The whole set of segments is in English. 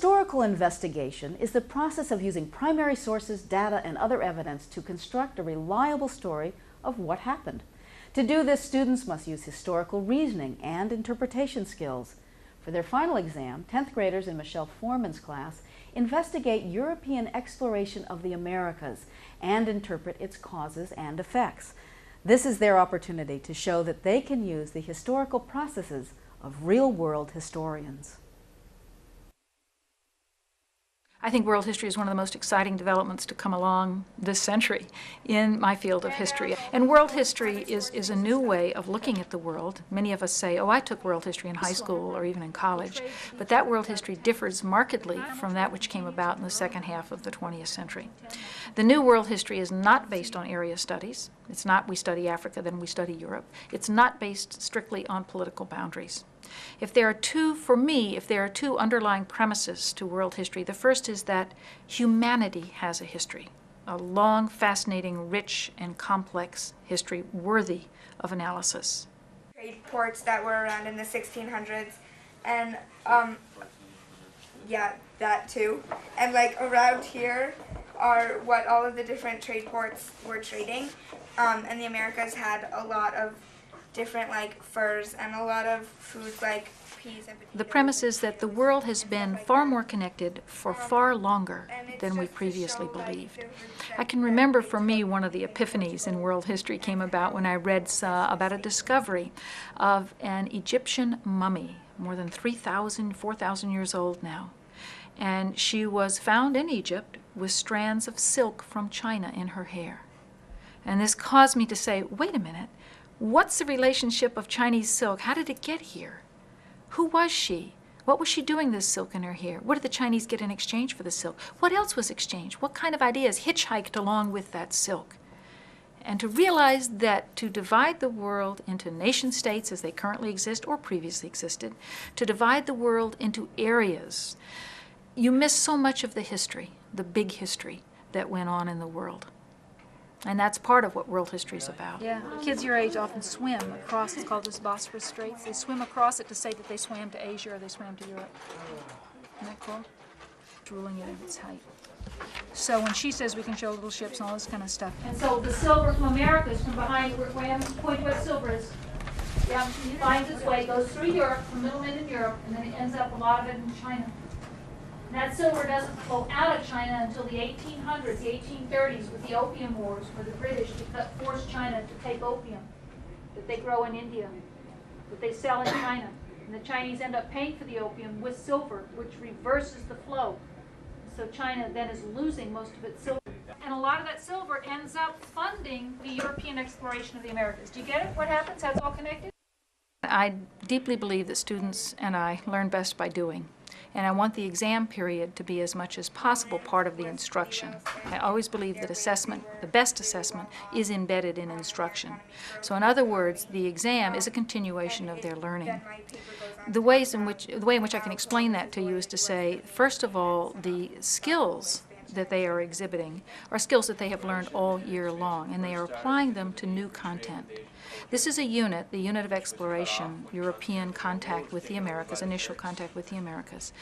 Historical investigation is the process of using primary sources, data, and other evidence to construct a reliable story of what happened. To do this, students must use historical reasoning and interpretation skills. For their final exam, 10th graders in Michele Foreman's class investigate European exploration of the Americas and interpret its causes and effects. This is their opportunity to show that they can use the historical processes of real-world historians. I think world history is one of the most exciting developments to come along this century in my field of history. And world history is a new way of looking at the world. Many of us say, oh, I took world history in high school or even in college. But that world history differs markedly from that which came about in the second half of the 20th century. The new world history is not based on area studies. It's not we study Africa, then we study Europe. It's not based strictly on political boundaries. If there are two underlying premises to world history, the first is that humanity has a history, a long, fascinating, rich, and complex history worthy of analysis. Trade ports that were around in the 1600s, and yeah, that too. And like around here are what all of the different trade ports were trading, and the Americas had a lot of different like furs and a lot of foods like peas and potatoes. The premise is that the world has been far more connected for far longer than we previously believed. I can remember for me one of the epiphanies in world history came about when I read about a discovery of an Egyptian mummy, more than 3,000, 4,000 years old now. And she was found in Egypt with strands of silk from China in her hair. And this caused me to say, wait a minute, what's the relationship of Chinese silk? How did it get here? Who was she? What was she doing this silk in her hair? What did the Chinese get in exchange for the silk? What else was exchanged? What kind of ideas hitchhiked along with that silk? And to realize that to divide the world into nation states as they currently exist or previously existed, to divide the world into areas, you miss so much of the history, the big history that went on in the world. And that's part of what world history is about. Yeah, kids your age often swim across, it's called the Bosphorus Straits. They swim across it to say that they swam to Asia or they swam to Europe. Isn't that cool? Ruling it at its height. So when she says we can show little ships and all this kind of stuff. And so the silver from America is from behind where point where silver is. Yeah, it finds its way, goes through Europe, from middlemen in Europe, and then it ends up a lot of it in China. And that silver doesn't flow out of China until the 1800s, the 1830s, with the Opium Wars, where the British forced China to take opium that they grow in India, that they sell in China. And the Chinese end up paying for the opium with silver, which reverses the flow. So China then is losing most of its silver. And a lot of that silver ends up funding the European exploration of the Americas. Do you get it? What happens? How it's all connected? I deeply believe that students and I learn best by doing. And I want the exam period to be as much as possible part of the instruction. I always believe that assessment, the best assessment, is embedded in instruction. So in other words, the exam is a continuation of their learning. The way in which I can explain that to you is to say, first of all, the skills that they are exhibiting are skills that they have learned all year long, and they are applying them to new content. This is a unit, the unit of exploration, European contact with the Americas, initial contact with the Americas.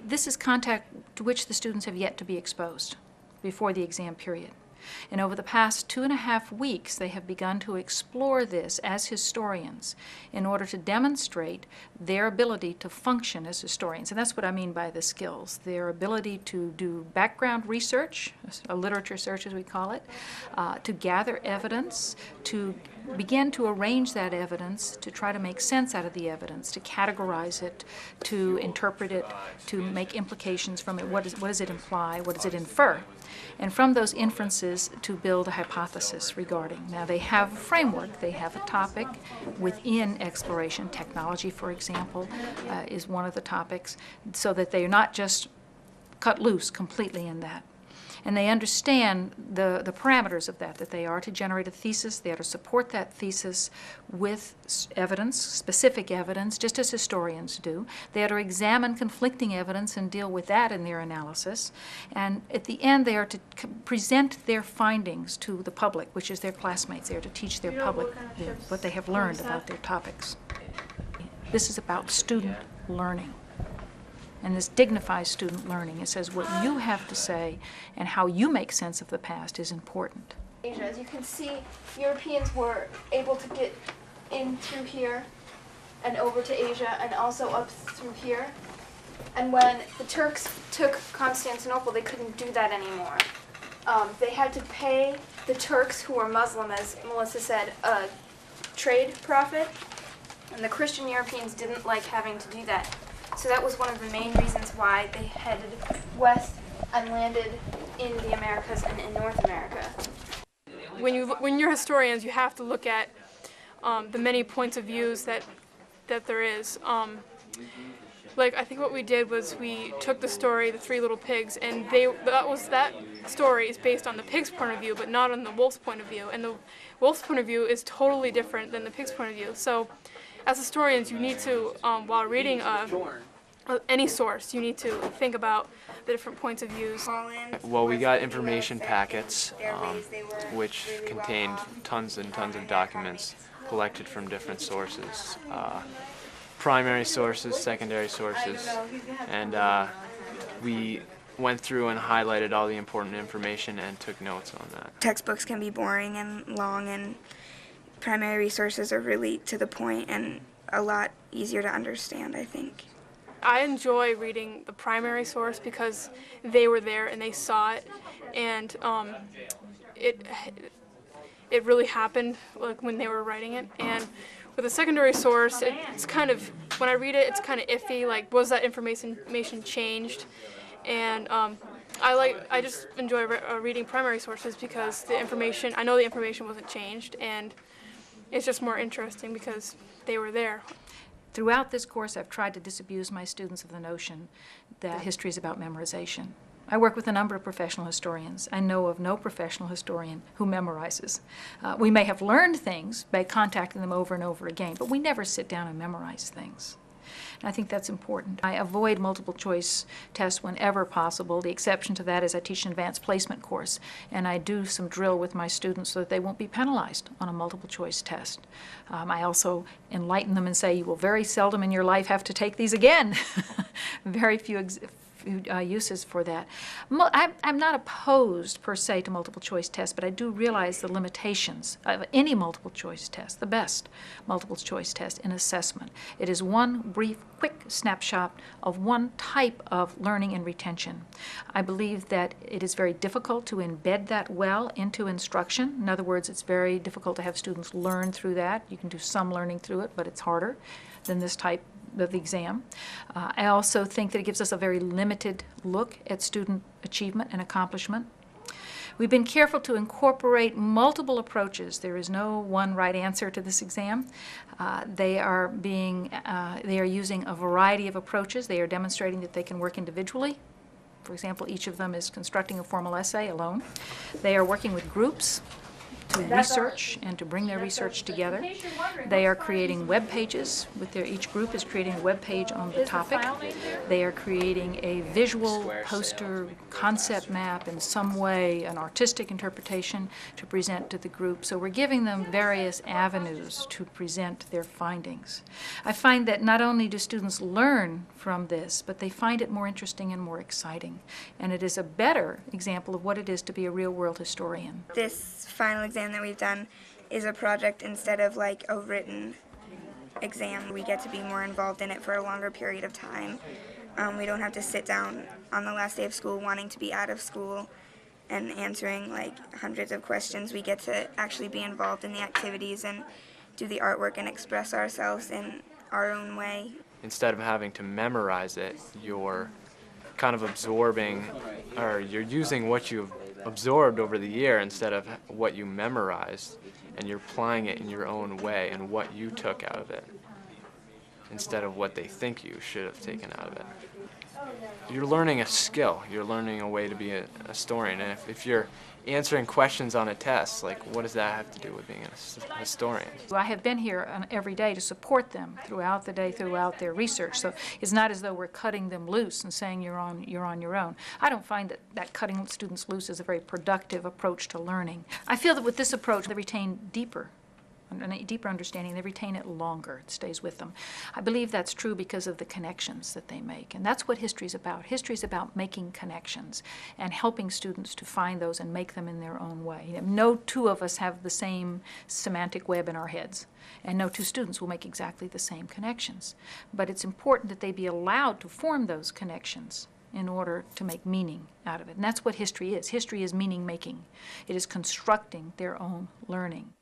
This is contact to which the students have yet to be exposed before the exam period. And over the past 2.5 weeks, they have begun to explore this as historians in order to demonstrate their ability to function as historians. And that's what I mean by the skills. Their ability to do background research, a literature search as we call it, to gather evidence, to begin to arrange that evidence, to try to make sense out of the evidence, to categorize it, to interpret it, to make implications from it. What does it imply? What does it infer? And from those inferences to build a hypothesis regarding. Now they have a framework, they have a topic within exploration. Technology, for example, is one of the topics, so that they are not just cut loose completely in that. And they understand the parameters of that they are to generate a thesis, they are to support that thesis with evidence, specific evidence, just as historians do. They are to examine conflicting evidence and deal with that in their analysis. And at the end, they are to present their findings to the public, which is their classmates. They are to teach their public what they have learned about their topics. This is about student learning. And this dignifies student learning. It says what you have to say and how you make sense of the past is important. Asia. As you can see, Europeans were able to get in through here and over to Asia and also up through here. And when the Turks took Constantinople, they couldn't do that anymore. They had to pay the Turks, who were Muslim, as Melissa said, a trade profit. And the Christian Europeans didn't like having to do that. So that was one of the main reasons why they headed west and landed in the Americas and in North America. When you're historians, you have to look at the many points of views that there is. Like, I think what we did was we took the story, The Three Little Pigs, and that story is based on the pig's point of view, but not on the wolf's point of view. And the wolf's point of view is totally different than the pig's point of view. So, as historians, you need to, while reading any source, you need to think about the different points of views. Well, we got information packets, which contained tons and tons of documents collected from different sources. Primary sources, secondary sources, and we went through and highlighted all the important information and took notes on that. Textbooks can be boring and long, and primary resources are really to the point and a lot easier to understand, I think. I enjoy reading the primary source because they were there and they saw it, and it really happened, like, when they were writing it. And with a secondary source, it's kind of, when I read it, it's kind of iffy, like, was that information changed? And I just enjoy reading primary sources because I know the information wasn't changed, and it's just more interesting because they were there. Throughout this course, I've tried to disabuse my students of the notion that history is about memorization. I work with a number of professional historians. I know of no professional historian who memorizes. We may have learned things by contacting them over and over again, but we never sit down and memorize things. And I think that's important. I avoid multiple choice tests whenever possible. The exception to that is I teach an advanced placement course, and I do some drill with my students so that they won't be penalized on a multiple choice test. I also enlighten them and say, you will very seldom in your life have to take these again. Very few uses for that. I'm not opposed per se to multiple choice tests, but I do realize the limitations of any multiple choice test, the best multiple choice test in assessment. It is one brief, quick snapshot of one type of learning and retention. I believe that it is very difficult to embed that well into instruction. In other words, it's very difficult to have students learn through that. You can do some learning through it, but it's harder than this type of the exam. I also think that it gives us a very limited look at student achievement and accomplishment. We've been careful to incorporate multiple approaches. There is no one right answer to this exam. They are using a variety of approaches. They are demonstrating that they can work individually. For example, each of them is constructing a formal essay alone. They are working with groups to research and to bring their research together. They are creating web pages. Each group is creating a web page on the topic. They are creating a visual poster concept map in some way, an artistic interpretation to present to the group. So we're giving them various avenues to present their findings. I find that not only do students learn from this, but they find it more interesting and more exciting. And it is a better example of what it is to be a real-world historian. This final exam that we've done is a project instead of like a written exam. We get to be more involved in it for a longer period of time. We don't have to sit down on the last day of school wanting to be out of school and answering like hundreds of questions. We get to actually be involved in the activities and do the artwork and express ourselves in our own way. Instead of having to memorize it, you're kind of absorbing, or you're using what you've absorbed over the year instead of what you memorized, and you're applying it in your own way and what you took out of it instead of what they think you should have taken out of it. You're learning a skill. You're learning a way to be a historian. And if you're answering questions on a test, like, what does that have to do with being a historian? I have been here every day to support them throughout the day, throughout their research. So it's not as though we're cutting them loose and saying you're on your own. I don't find that cutting students loose is a very productive approach to learning. I feel that with this approach, they retain deeper a deeper understanding. They retain it longer. It stays with them. I believe that's true because of the connections that they make. And that's what history is about. History is about making connections and helping students to find those and make them in their own way. You know, no two of us have the same semantic web in our heads, and no two students will make exactly the same connections. But it's important that they be allowed to form those connections in order to make meaning out of it. And that's what history is. History is meaning making. It is constructing their own learning.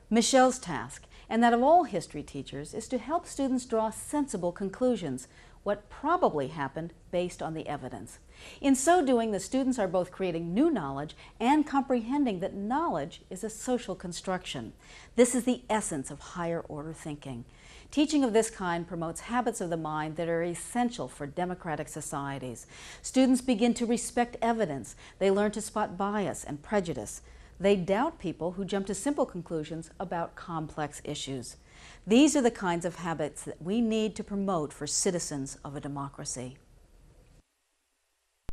Michele's task, and that of all history teachers, is to help students draw sensible conclusions, what probably happened based on the evidence. In so doing, the students are both creating new knowledge and comprehending that knowledge is a social construction. This is the essence of higher order thinking. Teaching of this kind promotes habits of the mind that are essential for democratic societies. Students begin to respect evidence. They learn to spot bias and prejudice. They doubt people who jump to simple conclusions about complex issues. These are the kinds of habits that we need to promote for citizens of a democracy.